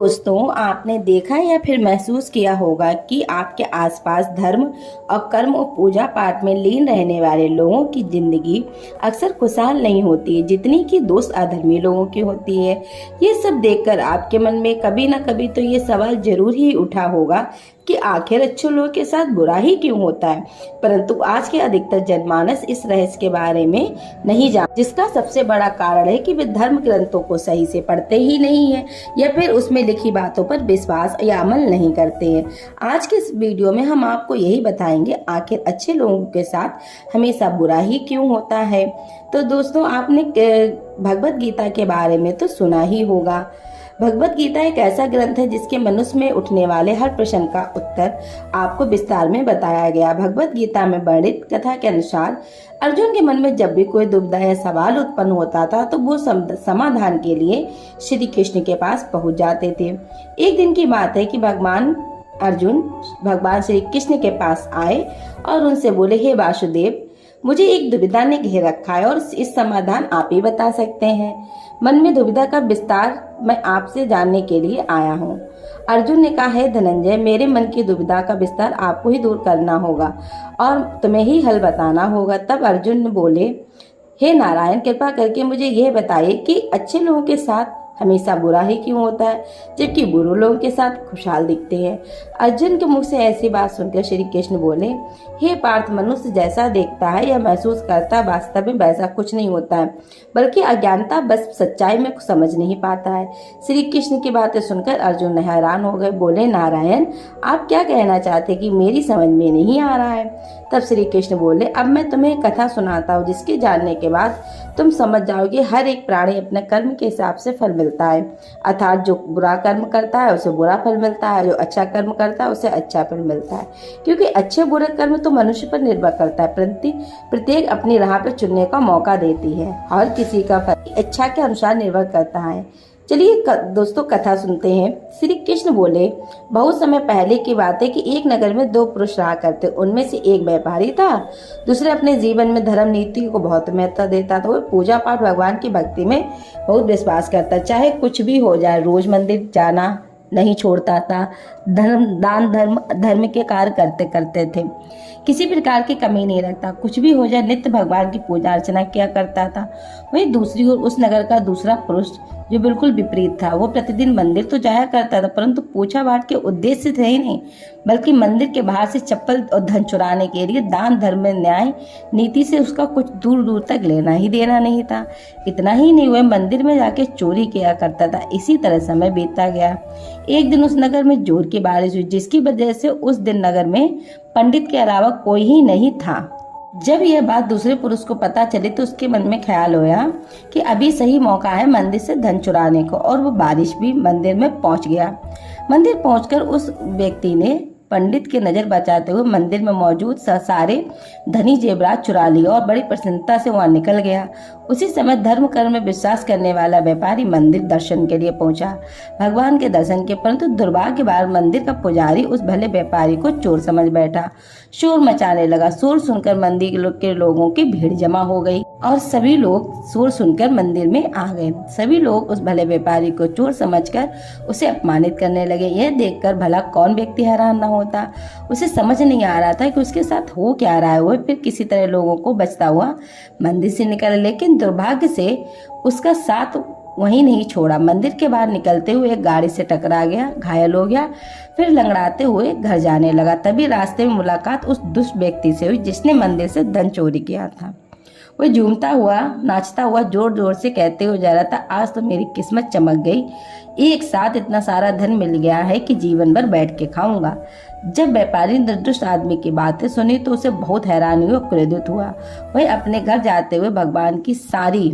दोस्तों, आपने देखा या फिर महसूस किया होगा कि आपके आसपास धर्म और कर्म और पूजा पाठ में लीन रहने वाले लोगों की जिंदगी अक्सर खुशहाल नहीं होती है जितनी कि दोस्त अधर्मी लोगों की होती है। ये सब देखकर आपके मन में कभी ना कभी तो ये सवाल जरूर ही उठा होगा कि आखिर अच्छे लोगों के साथ बुरा ही क्यों होता है। परंतु आज के अधिकतर जनमानस इस रहस्य के बारे में नहीं जान, जिसका सबसे बड़ा कारण है कि वे धर्म ग्रंथों को सही से पढ़ते ही नहीं है या फिर उसमें लिखी बातों पर विश्वास या अमल नहीं करते हैं। आज के इस वीडियो में हम आपको यही बताएंगे आखिर अच्छे लोगों के साथ हमेशा बुरा ही क्यों होता है। तो दोस्तों, आपने भगवत गीता के बारे में तो सुना ही होगा। भगवत गीता एक ऐसा ग्रंथ है जिसके मनुष्य में उठने वाले हर प्रश्न का उत्तर आपको विस्तार में बताया गया। भगवत गीता में वर्णित कथा के अनुसार अर्जुन के मन में जब भी कोई दुविधा या सवाल उत्पन्न होता था तो वो समाधान के लिए श्री कृष्ण के पास पहुंच जाते थे। एक दिन की बात है कि अर्जुन भगवान श्री कृष्ण के पास आए और उनसे बोले, हे वासुदेव, मुझे एक दुविधा ने घेर रखा है और इस समाधान आप ही बता सकते हैं। मन में दुविधा का विस्तार मैं आपसे जानने के लिए आया हूँ। अर्जुन ने कहा, है धनंजय, मेरे मन की दुविधा का विस्तार आपको ही दूर करना होगा और तुम्हें ही हल बताना होगा। तब अर्जुन ने बोले, हे नारायण, कृपा करके मुझे यह बताइए कि अच्छे लोगों के साथ हमेशा बुरा ही क्यों होता है जबकि बुरे लोगों के साथ खुशहाल दिखते हैं। अर्जुन के मुख से ऐसी बात सुनकर श्री कृष्ण बोले, हे पार्थ, मनुष्य जैसा देखता है या महसूस करता है वास्तव में वैसा कुछ नहीं होता है, बल्कि अज्ञानता बस सच्चाई में कुछ समझ नहीं पाता है। श्री कृष्ण की बातें सुनकर अर्जुन हैरान हो गए। बोले, नारायण, आप क्या कहना चाहते कि मेरी समझ में नहीं आ रहा है। तब श्री कृष्ण बोले, अब मैं तुम्हें एक कथा सुनाता हूँ जिसके जानने के बाद तुम समझ जाओगे हर एक प्राणी अपने कर्म के हिसाब से फल मिलता है। अर्थात जो बुरा कर्म करता है उसे बुरा फल मिलता है, जो अच्छा कर्म करता है उसे अच्छा फल मिलता है। क्योंकि अच्छे बुरे कर्म तो मनुष्य पर निर्भर करता है, परंतु प्रत्येक अपनी राह पर चुनने का मौका देती है और किसी का फल इच्छा के अनुसार निर्भर करता है। चलिए दोस्तों, कथा सुनते हैं। श्री कृष्ण बोले, बहुत समय पहले की बात है कि एक नगर में दो पुरुष रहा करते। उनमें से एक व्यापारी था, दूसरे अपने जीवन में धर्म नीति को बहुत महत्व देता था। वो पूजा पाठ, भगवान की भक्ति में बहुत विश्वास करता, चाहे कुछ भी हो जाए। रोज मंदिर जाना नहीं छोड़ता था। धर्म के कार्य करते करते थे, किसी प्रकार की कमी नहीं रखता। कुछ भी हो जाए नित्य भगवान की पूजा अर्चना किया करता था। वहीं दूसरी ओर उस नगर का दूसरा पुरुष जो बिल्कुल विपरीत था। वो प्रतिदिन मंदिर तो जाया करता था, परंतु पूजा पाठ के उद्देश्य से ही नहीं, बल्कि मंदिर के बाहर से चप्पल और धन चुराने के लिए दान धर्म में न्याय नीति से उसका कुछ दूर दूर तक लेना ही देना नहीं था। इतना ही नहीं, वह मंदिर में जाके चोरी किया करता था। इसी तरह समय बीतता गया। एक दिन उस नगर में जोर की बारिश हुई, जिसकी वजह से उस दिन नगर में पंडित के अलावा कोई ही नहीं था। जब यह बात दूसरे पुरुष को पता चली तो उसके मन में ख्याल होया कि अभी सही मौका है मंदिर से धन चुराने को, और वो बारिश भी मंदिर में पहुंच गया। मंदिर पहुंचकर उस व्यक्ति ने पंडित की नजर बचाते हुए मंदिर में मौजूद सारे धनी जेवरात चुरा लिए और बड़ी प्रसन्नता से वहां निकल गया। उसी समय धर्म कर्म में विश्वास करने वाला व्यापारी मंदिर दर्शन के लिए पहुंचा, भगवान के दर्शन के, परंतु दुर्भाग्यवश मंदिर का पुजारी उस भले व्यापारी को चोर समझ बैठा। शोर मचाने लगा। शोर सुनकर मंदिर के लोगों की भीड़ जमा हो गई और सभी लोग शोर सुनकर मंदिर में आ गए। सभी लोग उस भले व्यापारी को चोर समझकर उसे अपमानित करने लगे। यह देखकर भला कौन व्यक्ति हैरान न होता। उसे समझ नहीं आ रहा था कि उसके साथ हो क्या रहा है। वह फिर किसी तरह लोगों को बचता हुआ मंदिर से निकला, लेकिन दुर्भाग्य से उसका साथ वहीं नहीं छोड़ा। मंदिर के बाहर निकलते हुए एक गाड़ी से टकरा गया, घायल हो गया, फिर लंगड़ाते हुए घर जाने लगा। तभी रास्ते में मुलाकात उस दुष्ट व्यक्ति से हुई जिसने मंदिर से धन चोरी किया था। वह झूमता हुआ, नाचता हुआ, जोर जोर से कहते हुए जा रहा था, आज तो मेरी किस्मत चमक गई, एक साथ इतना सारा धन मिल गया है कि जीवन भर बैठ के खाऊंगा। जब व्यापारी ने दुष्ट आदमी की बातें सुनी तो उसे बहुत हैरानी हुई और क्रोधित हुआ। वह अपने घर जाते हुए भगवान की सारी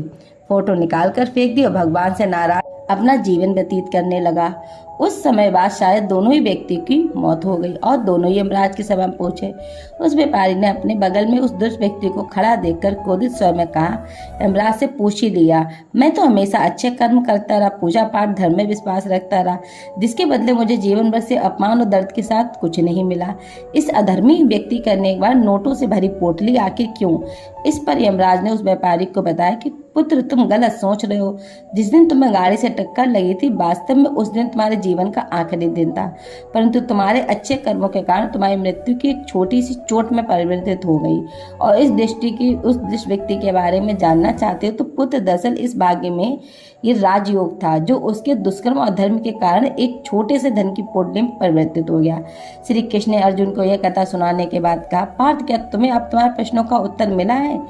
फोटो निकाल कर फेंक दी और भगवान से नाराज अपना जीवन व्यतीत करने लगा। उस समय बाद शायद दोनों ही व्यक्ति की मौत हो गई और दोनों ही यमराज की सभा में पहुंचे। उस व्यापारी ने अपने बगल में उस दुष्ट व्यक्ति को खड़ा देखकर क्रोधित स्वर में कहा, यमराज से पूछ ही लिया, मैं तो हमेशा अच्छे कर्म करता रहा, पूजा पाठ, धर्म में विश्वास रखता रहा, जिसके बदले मुझे जीवन भर से अपमान और दर्द के साथ कुछ नहीं मिला। इस अधर्मी व्यक्ति करने के बाद नोटों से भरी पोटली आखिर क्यों? इस पर यमराज ने उस व्यापारी को बताया कि पुत्र तुम गलत सोच रहे हो। जिस दिन तुम्हें गाड़ी से टक्कर लगी थी वास्तव में उस दिन तुम्हारे जीवन का आखिरी दिन था, परंतु तुम्हारे अच्छे कर्मों के कारण तुम्हारी मृत्यु की एक छोटी सी चोट में परिवर्तित हो गई। और इस दृष्टि की उस जिस व्यक्ति के बारे में जानना चाहते हो तो पुत्र दरअसल इस भाग्य में ये राजयोग था जो उसके दुष्कर्म और धर्म के कारण एक छोटे से धन की पोटली में परिवर्तित हो गया। श्री कृष्ण ने अर्जुन को यह कथा सुनाने के बाद कहा, पार्थ क्या तुम्हें अब तुम्हारे प्रश्नों का उत्तर मिला है?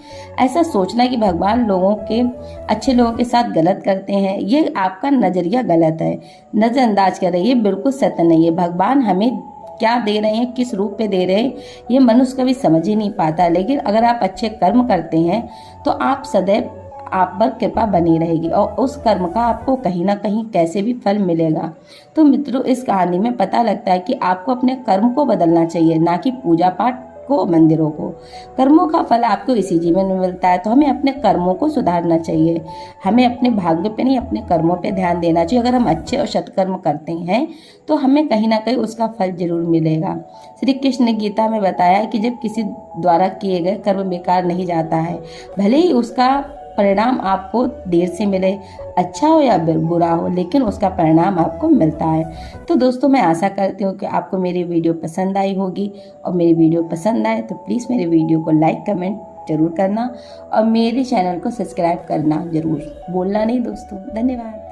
ऐसा सोचना कि भगवान लोगों के अच्छे लोगों के साथ गलत करते हैं, ये आपका नजरिया गलत है। नजरअंदाज कर रहे हैं, ये बिल्कुल सत्य नहीं है। भगवान हमें क्या दे रहे हैं, किस रूप में दे रहे हैं, ये मनुष्य कभी समझ ही नहीं पाता। लेकिन अगर आप अच्छे कर्म करते हैं तो आप सदैव आप पर कृपा बनी रहेगी और उस कर्म का आपको कहीं ना कहीं कैसे भी फल मिलेगा। तो मित्रों, इस कहानी में पता लगता है कि आपको अपने कर्म को बदलना चाहिए, ना कि पूजा पाठ को, मंदिरों को। कर्मों का फल आपको इसी जीवन में मिलता है, तो हमें अपने कर्मों को सुधारना चाहिए। हमें अपने भाग्य पे नहीं, अपने कर्मों पे ध्यान देना चाहिए। अगर हम अच्छे और सत्कर्म करते हैं तो हमें कहीं ना कहीं उसका फल जरूर मिलेगा। श्री कृष्ण ने गीता में बताया कि जब किसी द्वारा किए गए कर्म बेकार नहीं जाता है, भले ही उसका परिणाम आपको देर से मिले, अच्छा हो या बुरा हो, लेकिन उसका परिणाम आपको मिलता है। तो दोस्तों, मैं आशा करती हूँ कि आपको मेरी वीडियो पसंद आई होगी, और मेरी वीडियो पसंद आए तो प्लीज़ मेरे वीडियो को लाइक कमेंट जरूर करना और मेरे चैनल को सब्सक्राइब करना जरूर भूलना नहीं दोस्तों। धन्यवाद।